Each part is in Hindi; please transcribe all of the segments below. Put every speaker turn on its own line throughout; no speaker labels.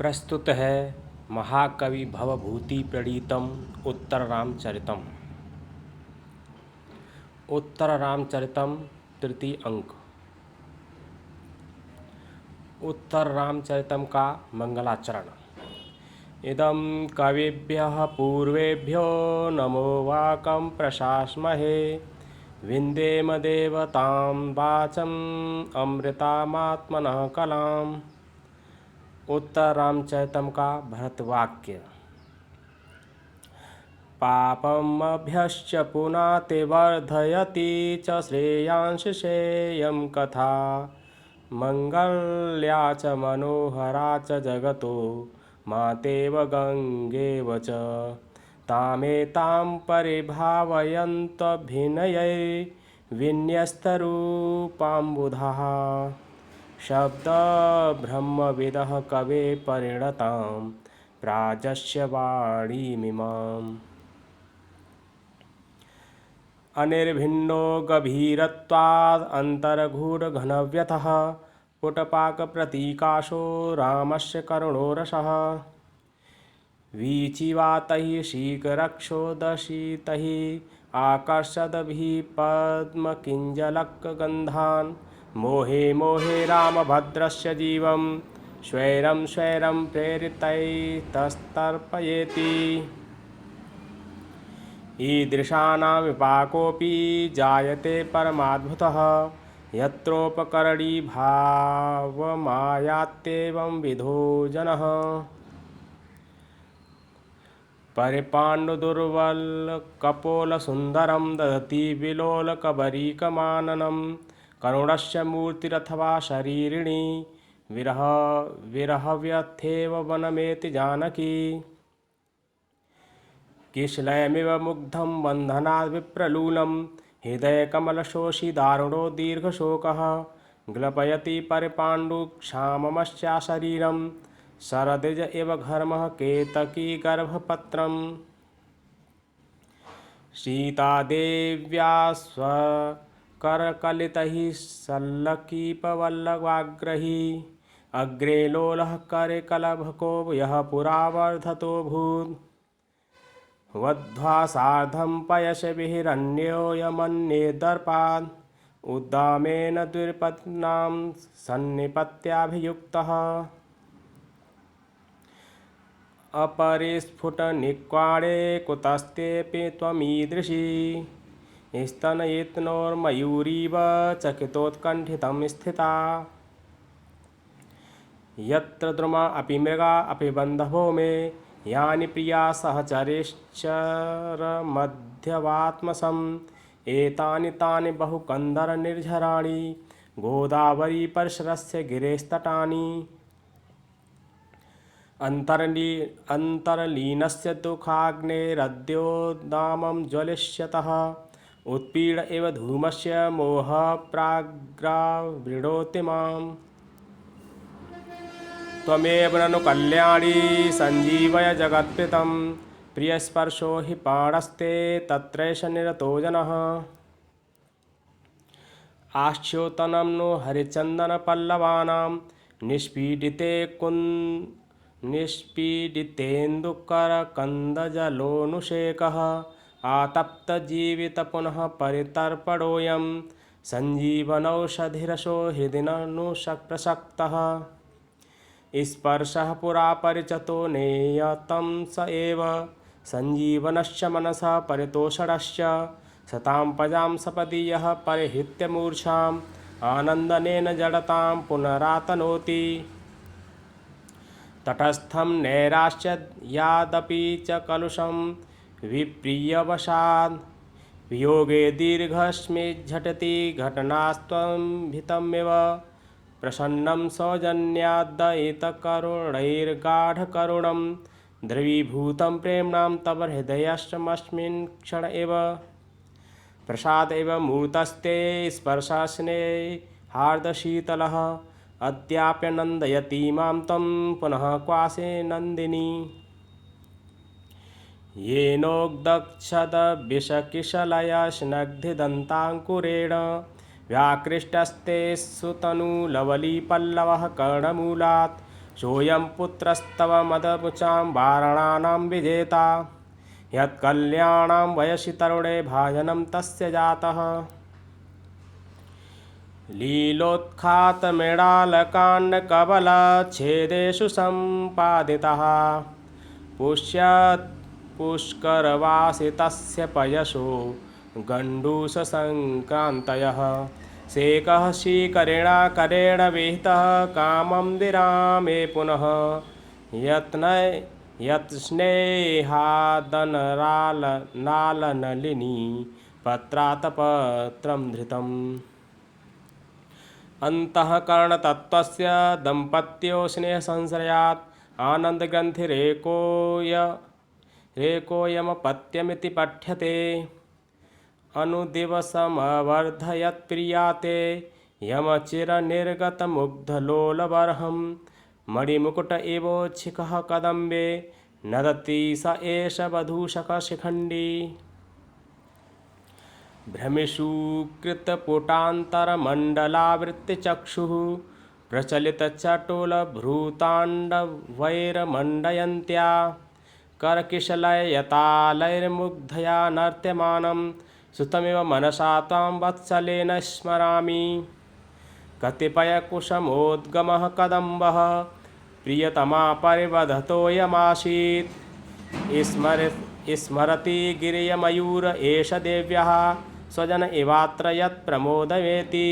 प्रस्तुत है महाकवि भवभूति प्रणीतम उत्तर रामचरितम। उत्तर रामचरितम तृतीय अंक। उत्तर रामचरितम का मंगलाचरण। इदं कविभ्यः पूर्वेभ्यो नमो वाकं प्रशास्महे। विन्देम देवतां वाचम् अमृतामात्मनः कलाम्। उत्तर रामचरितम का भरतवाक्य। पापमभ्यश्च पुनाति वर्धयति च श्रेयांशेयं कथा। मङ्गल्या च मनोहरा च जगतो मातेव गङ्गेव च। तामेतां परिभावयन्तभिनयैर्विन्यस्तरूपाम्बुधाः। शब्दब्रह्मविदः कवे परिणतां प्राजस्य वाणीमिमाम्। अनिर्भिन्नो गभीरत्वाद् अन्तर्गूढघनव्यथः। पुटपाकप्रतीकाशो रामस्य करुणोरसः। वीचिवातैः शीकरक्षोदशितैः आकर्षद्भिः पद्मकिञ्जलकगन्धान्। मोहे मोहे रामभद्रस्य जीवं स्वैरं स्वैरं प्रेरितैस्तर्पयेति। ईदृशानां विपाकोऽपि जायते परमाद्भुतः। यत्रोपकरणीभावमायात्येवं विधो जनः। परिपाण्डुदुर्बलकपोलसुन्दरं ददति विलोलकबरीकमाननं। करुणस्य मूर्तिरथवा शरीरिणी विरहव्यथेव वनमेति जानकी। किशलयमिव मुग्धं बन्धनाद् विप्रलूलं। हृदयकमलशोषि दारुणो दीर्घशोकः। ग्लपयति परिपाण्डुक्षाममस्या शरीरं। शरदिज इव घर्मः केतकी गर्भपत्रम्। सीतादेव्या स्वकरकलितैः सल्लकीपवल्लवाग्रही। अग्रे लोलः करे कलभको यः पुरा वर्धतोऽभूत्। वध्वा सार्धं पयशभिरन्योऽयमन्ये दर्पात्। उद्दामेन द्विपत्न्यां सन्निपत्याभियुक्तः। अपरिस्फुटनिक्वाणे कुतस्तेऽपि त्वमीदृशी। स्तनयित्नोर्मयूरीव चकितोत्कण्ठितं स्थिता। यत्र द्रुमा अपि मृगा अपि बन्धवो मे। यानि प्रिया सहचरेश्चरमध्यवात्मसम्। एतानि तानि बहुकन्दरनिर्झराणि। गोदावरी परिसरस्य गिरेस्तटानि। अन्तर्लीनस्य दुःखाग्नेरद्योद्दामं ज्वलिष्यतः। उत्पीड इव धूमस्य मोहप्राग्रावृणोति माम्। त्वमेव ननु कल्याणी सञ्जीवय जगत्प्रीतं। प्रियस्पर्शो हि प्राणस्ते तत्रैष निरतो जनः। आश्चोतनं नो हरिचन्दनपल्लवानां। निष्पीडितेन्दुकरकन्दजलोऽनुशेखः। आतप्तजीवित पुनः परितर्पणोऽयं। सञ्जीवनौषधिरसो हृदि ननु प्रसक्तः। स्पर्शः पुरा परिचतो नेयतं स एव। सञ्जीवनस्य मनसः परितोषणश्च। सतां पजां सपदि यः परिहृत्य मूर्छाम्। आनन्दनेन जडतां पुनरातनोति। तटस्थं नैराश्यादपि च कलुषं विप्रियवशात्। वियोगे दीर्घस्मिज्झटति घटनास्त्वम्भितमिव। प्रसन्नं सौजन्यादयितकरुणैर्गाढकरुणं। द्रवीभूतं प्रेम्णां तव हृदयस्मस्मिन् क्षण एव। प्रसाद एव मूर्तस्ते स्पर्शस्नेहार्दशीतलः। अद्याप्यनन्दयति मां त्वं पुनः क्वासे नन्दिनी। येनोद्दक्षदविषकिशलयस्नग्धिदन्ताङ्कुरेण। व्याकृष्टस्ते सुतनुलवलीपल्लवः कर्णमूलात्। सोऽयं पुत्रस्तव मदमुचां वारणानां विजेता यत्कल्याणां वयसि तरुणे भाजनं तस्य जातः लीलोत्खातमृणालकाण्डकबलच्छेदेषु सम्पादितः पुष्करवासितस्य पयसो गण्डूषसङ्क्रान्तयः शेकः शीकरेण करेण विहितः कामं विरामे पुनः यत्स्नेहादनरालनालनलिनी पत्रातपत्रं धृतम् अन्तःकरणतत्त्वस्य दम्पत्यो स्नेहसंश्रयात् आनन्दग्रन्थिरेकोऽयमपत्यमिति पठ्यते अनुदिवसमवर्धयत्प्रियाते यमचिरनिर्गतमुग्धलोलबर्हं मणिमुकुट एवोच्छिखः कदम्बे नदति स एष वधूशकशिखण्डी भ्रमिषूकृतपुटान्तरमण्डलावृत्तिचक्षुः प्रचलितचटुलभ्रूताण्डवैर्मण्डयन्त्या करकिशलयतालैर्मुग्धया नर्त्यमानं सुतमिव मनसा त्वां वत्सलेन स्मरामि कतिपयकुसुमोद्गमः कदम्बः प्रियतमा परिवधतोऽयमासीत् स्मरति गिरियमयूर एष देव्यः स्वजन इवात्र यत्प्रमोदवेति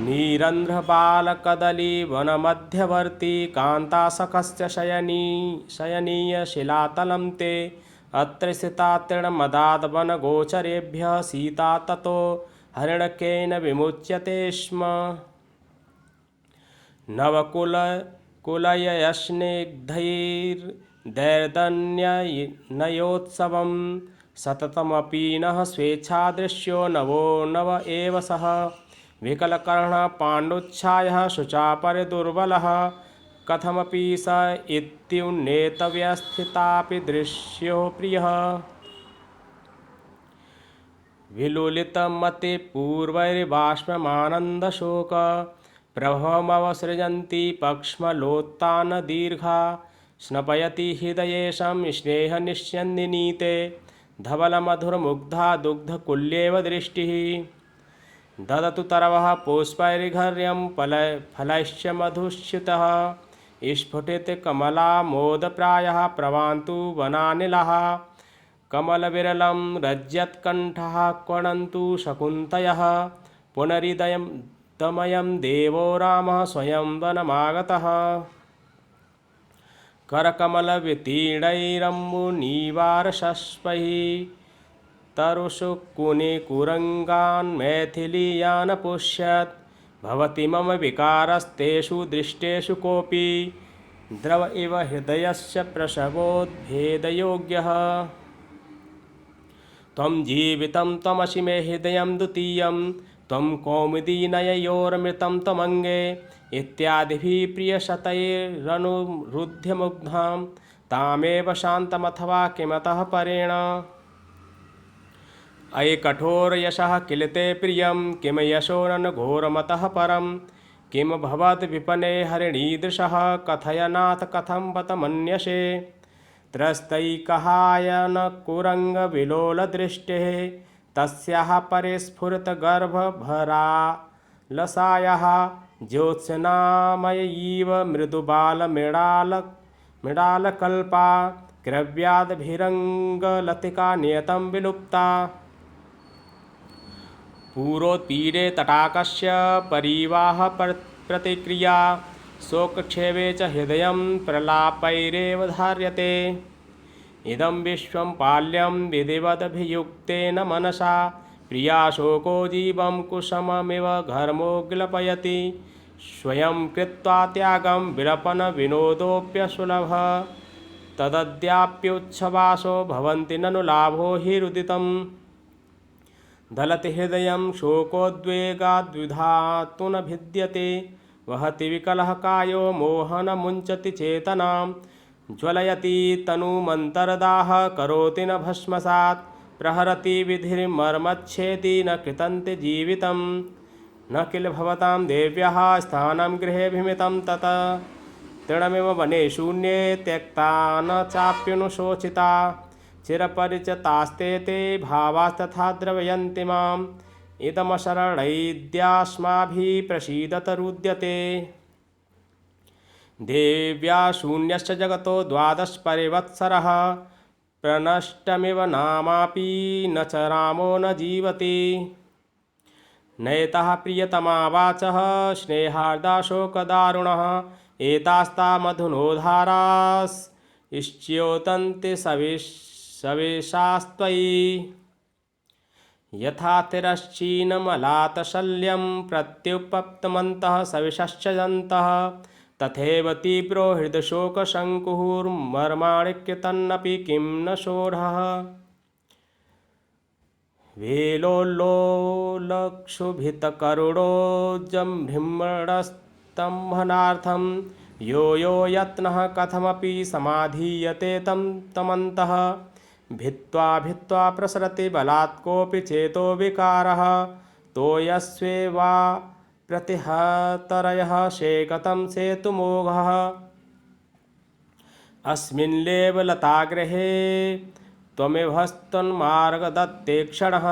नीरन्ध्रबालकदलीवनमध्यवर्ती कान्तासखस्य शयनीयशिलातलं ते अत्र स्थिता तृणमदादवनगोचरेभ्यः सीता ततो हरिणकेन विमुच्यते स्म नवकुलयस्निग्धैर्दैर्दन्यनयोत्सवं सततमपि नः स्वेच्छादृश्यो नवो नव एव सः विकलकर्णः पाण्डुच्छायः शुचापरिदुर्बलः कथमपि स इत्युन्नेतव्यस्थितापि दृश्यो प्रियः विलुलितमतिपूर्वैर्बाष्पमानन्दशोक प्रभवमवसृजन्ती पक्ष्मलोत्तानदीर्घा स्नपयति हृदयेशं स्नेहनिस्यन्दिनीते धवलमधुरमुग्धा दुग्धकुल्येव दृष्टिः ददतु तरवः पुष्पैर्घर्यं फलैश्च मधुस्युतः स्फुटितकमलामोदप्रायः प्रवान्तु वनानिलः कमलविरलं रज्यत्कण्ठः क्वणन्तु शकुन्तयः पुनरिदयं तमयं देवो रामः स्वयं वनमागतः करकमलवितीर्णैरम्बुनिवारशस्पैः तरुषु कुनिकुरङ्गान् मैथिलीयान् पुष्यत् भवति मम विकारस्तेषु दृष्टेषु कोऽपि द्रव इव हृदयस्य प्रसवोद्भेदयोग्यः त्वं जीवितं त्वमसि मे हृदयं द्वितीयं त्वं कौमुदीनययोरमृतं त्वमङ्गे इत्यादिभिः प्रियशतैरनुरुध्य मुग्धां तामेव शान्तमथवा किमतः परेण अयि कठोरयशः किल ते प्रियं किं यशोरनघोरमतः परं किं भवद्विपने हरिणीदृशः कथय नाथ कथं बत मन्यसे त्रस्तैकहायनकुरङ्गविलोलदृष्टेः तस्याः परिस्फुरितगर्भभरालसायाः ज्योत्स्नामयीव मृदुबालमृडालकल्पा क्रव्याद्भिरङ्गलतिका नियतं विलुप्ता पूरोत्पीडे तटाकस्य परिवाह प्रतिक्रिया शोकक्षेवे च हृदयं प्रलापैरेव धार्यते इदं विश्वं पाल्यं विधिवदभियुक्तेन मनसा प्रिया शोको जीवं कुसुममिव घर्मोग्लपयति स्वयं कृत्वा त्यागं विलपन विनोदोऽप्यसुलभः तदद्याप्युच्छ्वासो भवन्ति ननु लाभो हि रुदितम् दलति हृदयं शोकोद्वेगाद्विधातु न भिद्यते वहति विकलः कायो मोहनमुञ्चति चेतनां ज्वलयति तनुमन्तरदाह करोति न भस्मसात् प्रहरति विधिर्मर्मच्छेति न कृतन्ते जीवितं न किल भवतां देव्याः स्थानं गृहेऽभिमितं तत तृणमिव वने शून्ये त्यक्ता न चाप्यनुशोचिता चिरपरिचितास्ते ते भावास्तथा द्रवयन्ति माम् इदमशरणैद्यास्माभिः प्रसीदत रुद्यते देव्या शून्यश्च जगतो द्वादश परिवत्सरः प्रनष्टमिव नामापि न च रामो न जीवति नैतः प्रियतमा वाचः स्नेहार्दाशोकदारुणः एतास्ता मधुनोधाराश्च्योतन्ति सविशास्त्वयि यथा तिरश्चीनमलातशल्यं प्रत्युपप्तमन्तः सविशश्च जन्तः तथैव तीव्रो हृदशोकशङ्कुर्मर्माणिक्यतन्नपि किं न सोढः वेलोल्लोलक्षुभितकरुणोजम्भ्रमणस्तम्भनार्थं यो यत्नः कथमपि समाधीयते तं तमन्तः भित्त्वा प्रसरति बलात् कोऽपि चेतो विकारः तोयस्वेवा प्रतिहतरयः शेकतं सेतुमोघः अस्मिन्नेव लतागृहे त्वमिवस्तन्मार्गदत्ते क्षणः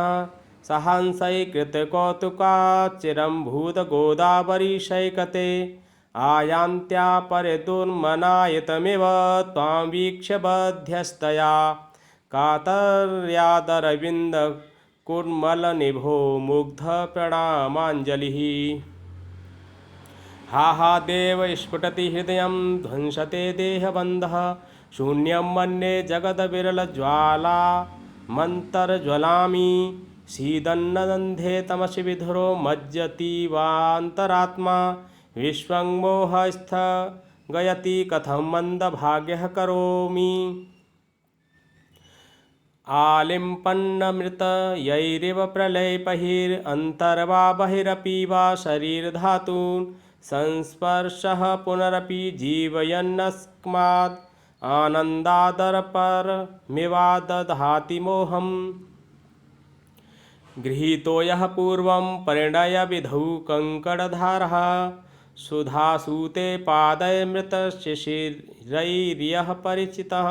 सहंसैकृतकौतुकाच्चिरं भूतगोदावरीशैकते आयान्त्या परिदुर्मनायतमिव त्वां वीक्ष्य बध्यस्तया कातर्यादरविन्दकुर्मलनिभो मुग्धप्रणामाञ्जलिः हा हा देव स्फुटति हृदयं ध्वंसते देहबन्धः शून्यं मन्ये जगदविरलज्वालामन्तर्ज्वलामि सीदन्नदन्धे तमसि विधुरो मज्जतीवान्तरात्मा विश्वं मोहस्थगयति कथं मन्दभाग्यः करोमि आलिम्पन्नमृतयैरिव प्रलयपहिरन्तर्वा बहिरपि वा शरीरधातून् संस्पर्शः पुनरपि जीवयन्नस्माद् आनन्दादरपरमिवादधाति मोहम् गृहीतो यः पूर्वं परिणयविधौ कङ्कणधारः सुधासूते पादयमृतशिशिरैर्यः परिचितः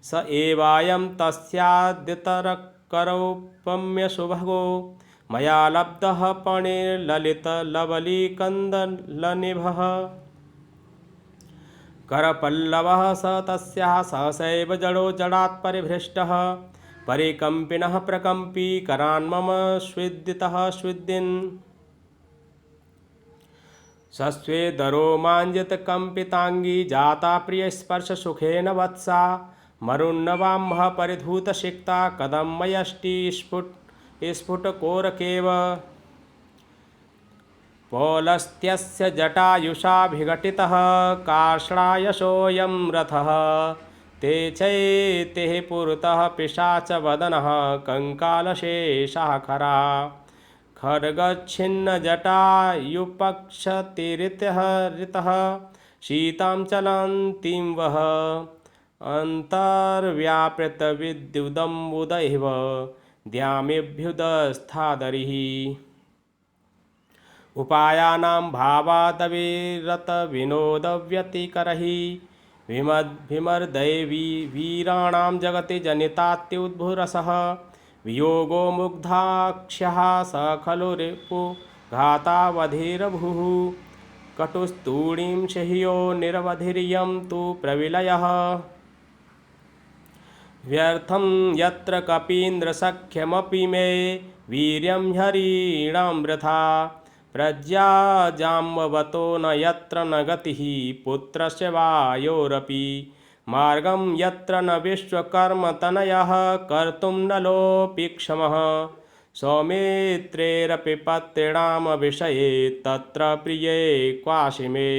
स एवायं तस्याद्यतरकरौपम्यसुभगो मया लब्धः पणिर्ललितलवलीकन्दलनिभः करपल्लवः स तस्याः सहसैव जडो जडात् परिभृष्टः परिकम्पिनः प्रकम्पी करान्मम स्विद्दितः स्विद्दिन् सस्वेदरो माञ्जितकम्पिताङ्गी जाता प्रियस्पर्शसुखेन वत्सा मरुन्नवाम्भः परिधूतसिक्ता कदम्बयष्टि स्फुटकोरकेव पौलस्त्यस्य जटायुषाभिघटितः कार्ष्णायशोऽयं रथः ते चैतिः पुरतः पिशाचवदनः कङ्कालशेषः खरा खड्गच्छिन्नजटायुपक्षतिरितः ऋतः शीतां चलन्तीं वः अन्तर्व्यापृतविद्युदम्बुदैव द्यामिभ्युदस्थादरिः उपायानां भावादविरतविनोदव्यतिकरैः विमर्दैवी वीराणां जगति जनितात्युद्भुरसः वियोगो मुग्धाक्ष्यः स खलु रिपुघातावधिरभुः कटुस्तूणीं शह्यो निरवधिर्यं तु प्रविलयः व्यर्थं यत्र कपीन्द्रसख्यमपि मे वीर्यं हरीणां वृथा प्रज्ञाजाम्बवतो न यत्र न गतिः पुत्रस्य वायोरपि मार्गं यत्र न विश्वकर्मतनयः कर्तुं नलोऽपि क्षमः सौमित्रेरपि पत्रिणां विषये तत्र प्रिये क्वासि मे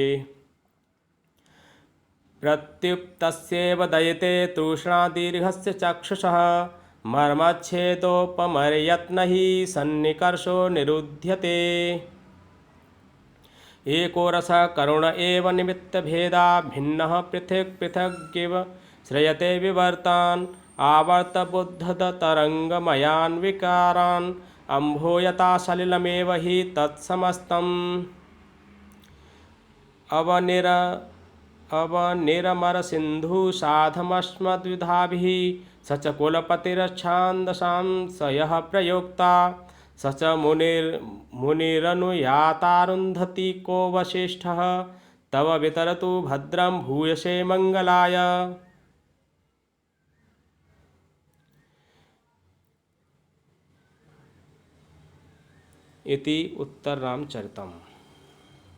प्रत्युक्तस्येव दयते तृष्णादीर्घस्य चक्षुषः मर्मच्छेदोपमर्यत्नैः सन्निकर्षो निरुध्यते एको रसः करुण एव निमित्तभेदा भिन्नः पृथक् पृथग्गिव श्रयते विवर्तान् आवर्तबुद्धतरङ्गमयान् विकारान् अम्भो यथा सलिलमेव हि तत्समस्तम् अवनिरमरसिन्धुसाधमस्मद्विधाभिः स च कुलपतिरच्छान्दसां स यः प्रयोक्ता स च मुनिरनुयातारुन्धति को वसिष्ठः तव वितरतु भद्रं भूयसे मङ्गलाय। इति उत्तर रामचरितम्।